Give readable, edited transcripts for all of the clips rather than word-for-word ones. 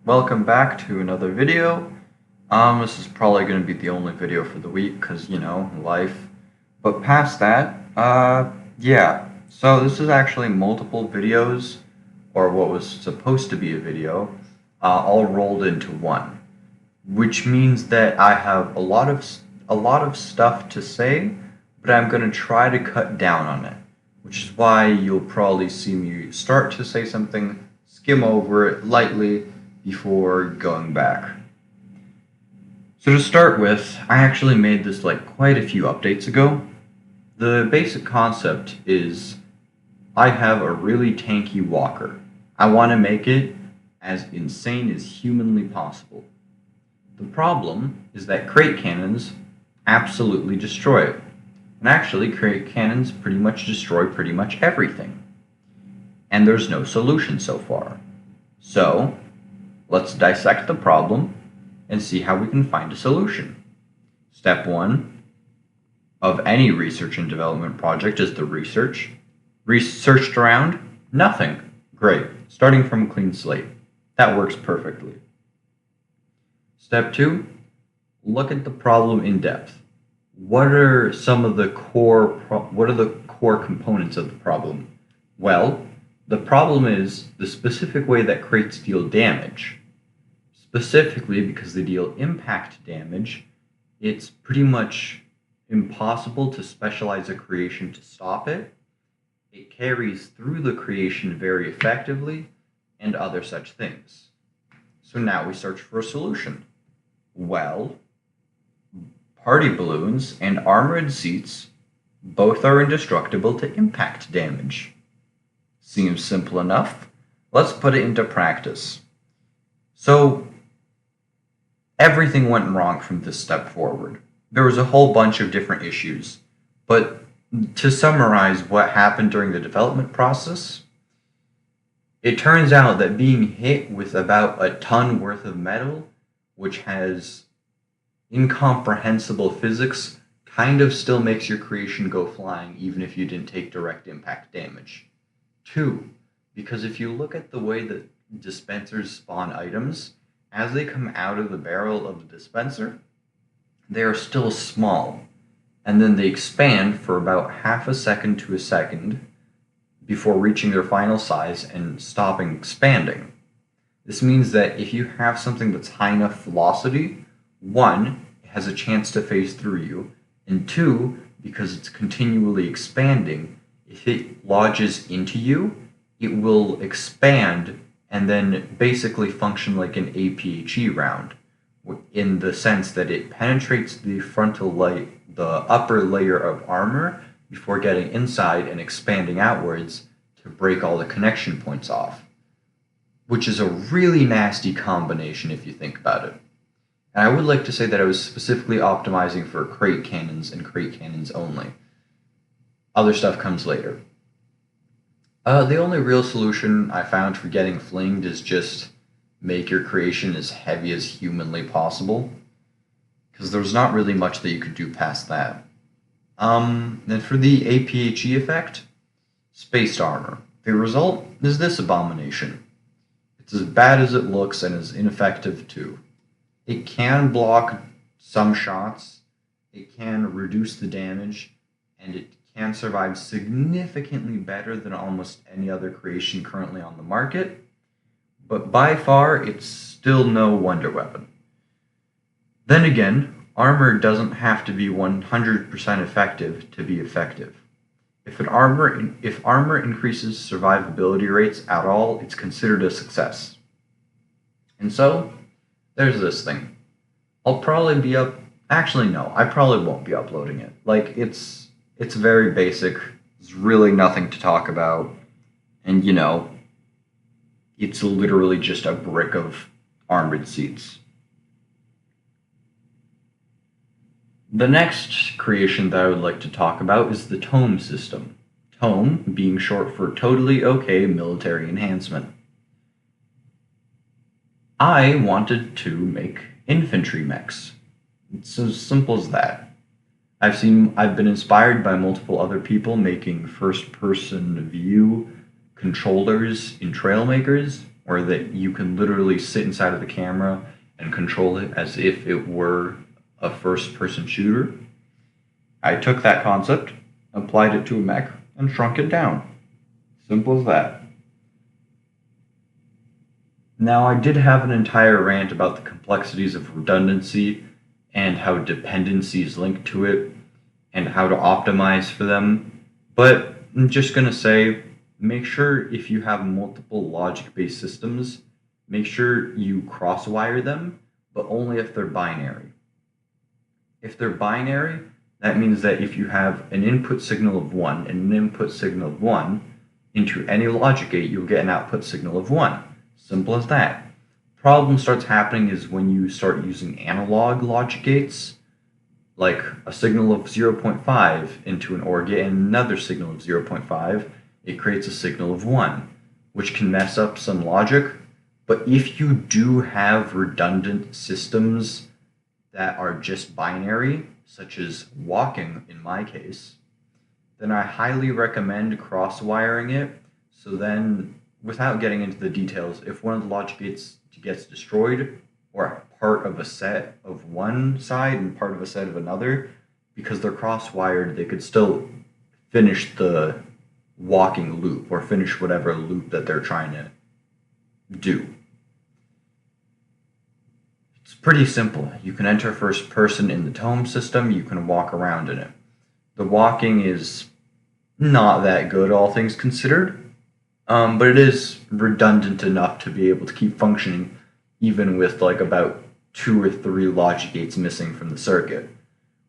Welcome back to another video. This is probably going to be the only video for the week because, life. But past that, yeah. So this is actually multiple videos, or what was supposed to be a video, all rolled into one. Which means that I have a lot of stuff to say, but I'm going to try to cut down on it. Which is why you'll probably see me start to say something, skim over it lightly, before going back. So to start with, I actually made this quite a few updates ago. The basic concept is I have a really tanky walker. I want to make it as insane as humanly possible. The problem is that crate cannons absolutely destroy it. And actually, crate cannons pretty much destroy pretty much everything. And there's no solution so far. So, let's dissect the problem and see how we can find a solution. Step 1 of any research and development project is the research. Researched around? Nothing. Great. Starting from a clean slate. That works perfectly. Step 2, look at the problem in depth. What are the core components of the problem? Well, the problem is the specific way that crates deal damage. Specifically, because they deal impact damage, it's pretty much impossible to specialize a creation to stop it. It carries through the creation very effectively, and other such things. So now we search for a solution. Well, party balloons and armored seats both are indestructible to impact damage. Seems simple enough. Let's put it into practice. So, everything went wrong from this step forward. There was a whole bunch of different issues. But to summarize what happened during the development process, it turns out that being hit with about a ton worth of metal, which has incomprehensible physics, kind of still makes your creation go flying even if you didn't take direct impact damage. 2, because if you look at the way that dispensers spawn items, as they come out of the barrel of the dispenser, they are still small, and then they expand for about half a second to a second before reaching their final size and stopping expanding. This means that if you have something that's high enough velocity, 1, it has a chance to phase through you, and 2, because it's continually expanding, if it lodges into you, it will expand and then basically function like an APHE round, in the sense that it penetrates the upper layer of armor before getting inside and expanding outwards to break all the connection points off, which is a really nasty combination if you think about it. And I would like to say that I was specifically optimizing for crate cannons and crate cannons only. Other stuff comes later. The only real solution I found for getting flinged is just make your creation as heavy as humanly possible, because there's not really much that you could do past that. Then for the APHE effect, spaced armor. The result is this abomination. It's as bad as it looks and as ineffective too. It can block some shots, it can reduce the damage, and it can survive significantly better than almost any other creation currently on the market, but by far it's still no wonder weapon. Then again, armor doesn't have to be 100% effective to be effective. If armor increases survivability rates at all, it's considered a success. And so, there's this thing. I'll probably be actually no, I probably won't be uploading it. It's very basic, there's really nothing to talk about, and it's literally just a brick of armored seats. The next creation that I would like to talk about is the Toome system. Toome being short for Totally Okay Military Enhancement. I wanted to make infantry mechs. It's as simple as that. I've been inspired by multiple other people making first-person view controllers in Trailmakers, or that you can literally sit inside of the camera and control it as if it were a first-person shooter. I took that concept, applied it to a mech, and shrunk it down. Simple as that. Now, I did have an entire rant about the complexities of redundancy and how dependency is linked to it and how to optimize for them, but I'm just going to say, make sure if you have multiple logic-based systems, make sure you cross-wire them, but only if they're binary. If they're binary, that means that if you have an input signal of 1 and an input signal of 1, into any logic gate, you'll get an output signal of 1. Simple as that. Problem starts happening is when you start using analog logic gates, like a signal of 0.5 into an OR gate and another signal of 0.5, it creates a signal of 1, which can mess up some logic. But if you do have redundant systems that are just binary, such as walking in my case, then I highly recommend cross-wiring it. So then, without getting into the details, if one of the logic gates gets destroyed, or part of a set of one side and part of a set of another, because they're cross-wired, they could still finish the walking loop or finish whatever loop that they're trying to do. It's pretty simple. You can enter first person in the Toome system, you can walk around in it. The walking is not that good, all things considered, but it is redundant enough to be able to keep functioning even with like about 2 or 3 logic gates missing from the circuit,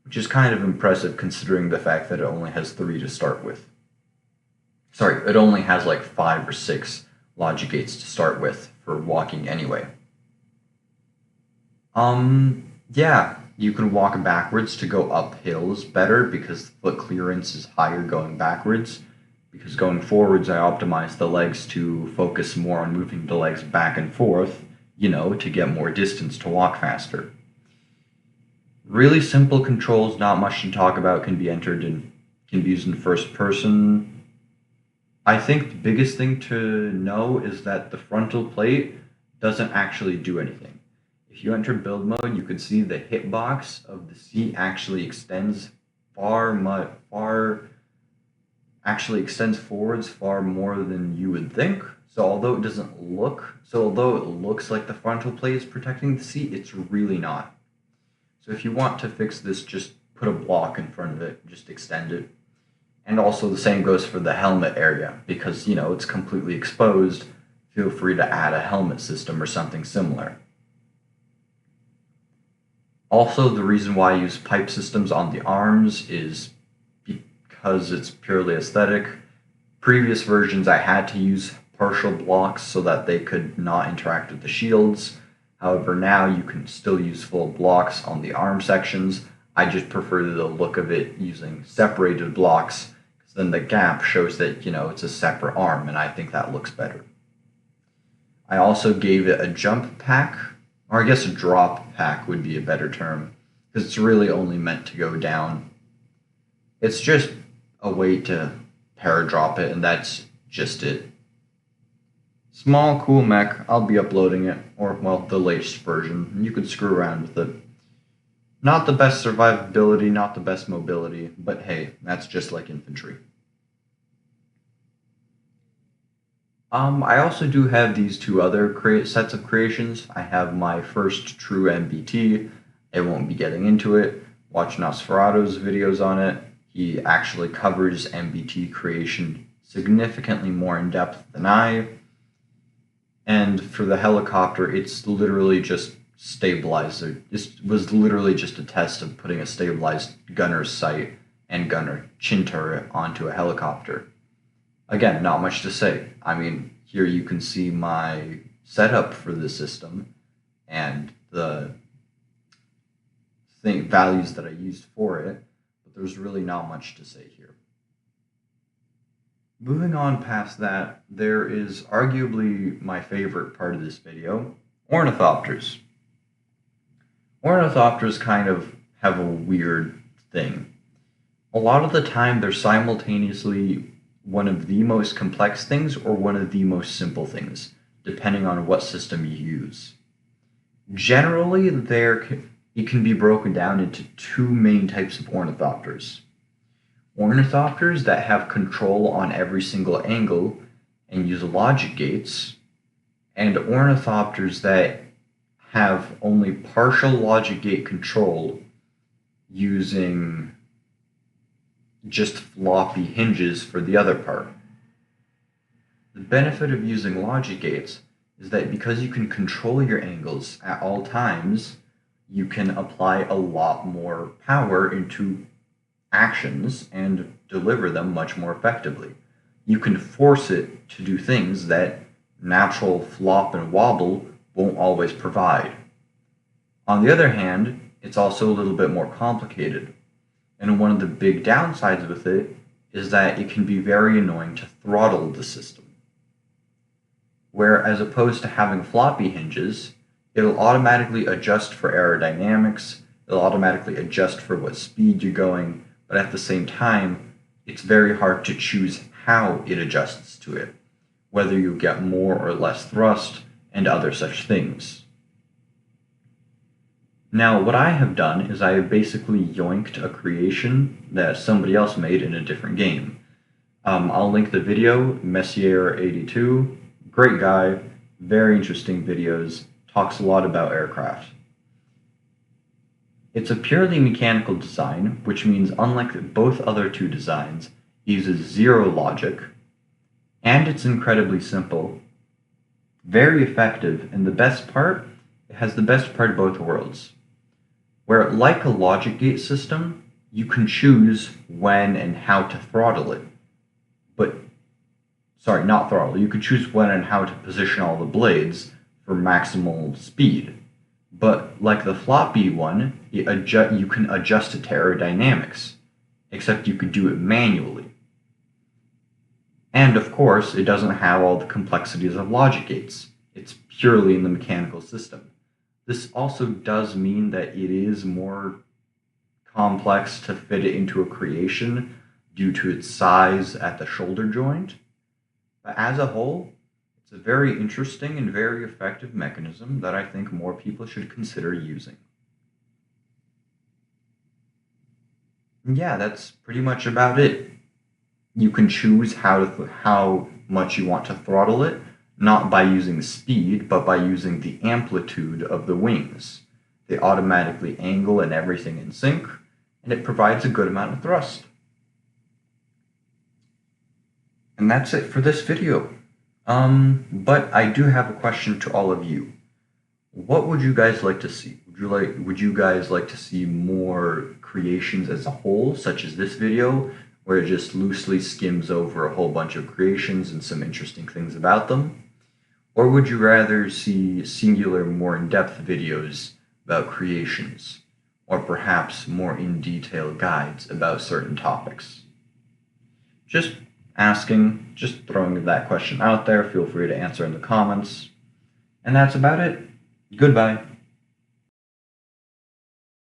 which is kind of impressive considering the fact that it only has 3 to start with. Sorry, it only has like 5 or 6 logic gates to start with for walking anyway. Yeah, you can walk backwards to go up hills better because the foot clearance is higher going backwards. Because going forwards, I optimize the legs to focus more on moving the legs back and forth, to get more distance to walk faster. Really simple controls, not much to talk about, can be used in first person. I think the biggest thing to know is that the frontal plate doesn't actually do anything. If you enter build mode, you can see the hitbox of the seat actually extends forwards far more than you would think. So although it looks like the frontal plate is protecting the seat, it's really not. So if you want to fix this, just put a block in front of it, just extend it. And also the same goes for the helmet area, because it's completely exposed. Feel free to add a helmet system or something similar. Also, the reason why I use pipe systems on the arms is because it's purely aesthetic. Previous versions I had to use partial blocks so that they could not interact with the shields. However, now you can still use full blocks on the arm sections. I just prefer the look of it using separated blocks, because then the gap shows that it's a separate arm, and I think that looks better. I also gave it a jump pack, or I guess a drop pack would be a better term, because it's really only meant to go down. It's just a way to paradrop it, and that's just it. Small, cool mech. I'll be uploading it, or, well, the latest version. You could screw around with it. Not the best survivability, not the best mobility, but hey, that's just like Infantry. I also do have these 2 other sets of creations. I have my first true MBT. I won't be getting into it. Watch Nosferatu's videos on it. He actually covers MBT creation significantly more in depth than I. And for the helicopter, it's literally just stabilizer. It was literally just a test of putting a stabilized gunner's sight and gunner chin turret onto a helicopter. Again, not much to say. I mean, here you can see my setup for the system and the values that I used for it, but there's really not much to say here. Moving on past that, there is arguably my favorite part of this video, ornithopters. Ornithopters kind of have a weird thing. A lot of the time they're simultaneously one of the most complex things or one of the most simple things. depending on what system you use. Generally, it can be broken down into two main types of ornithopters. Ornithopters that have control on every single angle and use logic gates, and ornithopters that have only partial logic gate control using just floppy hinges for the other part. The benefit of using logic gates is that because you can control your angles at all times, you can apply a lot more power into actions and deliver them much more effectively. You can force it to do things that natural flop and wobble won't always provide. On the other hand, it's also a little bit more complicated, and one of the big downsides with it is that it can be very annoying to throttle the system. Where as opposed to having floppy hinges, it'll automatically adjust for aerodynamics, it'll automatically adjust for what speed you're going, but at the same time, it's very hard to choose how it adjusts to it, whether you get more or less thrust, and other such things. Now, what I have done is I have basically yoinked a creation that somebody else made in a different game. I'll link the video, Messier82, great guy, very interesting videos, talks a lot about aircraft. It's a purely mechanical design, which means unlike both other two designs, it uses zero logic, and it's incredibly simple, very effective, and the best part, it has the best part of both worlds. Where like a logic gate system, you can choose when and how to throttle it. Not throttle, you could choose when and how to position all the blades for maximal speed. But like the floppy one, you can adjust it to aerodynamics, except you could do it manually. And of course, it doesn't have all the complexities of logic gates. It's purely in the mechanical system. This also does mean that it is more complex to fit it into a creation due to its size at the shoulder joint. But as a whole, it's a very interesting and very effective mechanism that I think more people should consider using. And yeah, that's pretty much about it. You can choose how much you want to throttle it, not by using speed, but by using the amplitude of the wings. They automatically angle and everything in sync, and it provides a good amount of thrust. And that's it for this video. But I do have a question to all of you. What would you guys like to see? Would you guys like to see more creations as a whole, such as this video, where it just loosely skims over a whole bunch of creations and some interesting things about them? Or would you rather see singular, more in-depth videos about creations, or perhaps more in-detail guides about certain topics? Just asking, just throwing that question out there. Feel free to answer in the comments. And that's about it. Goodbye.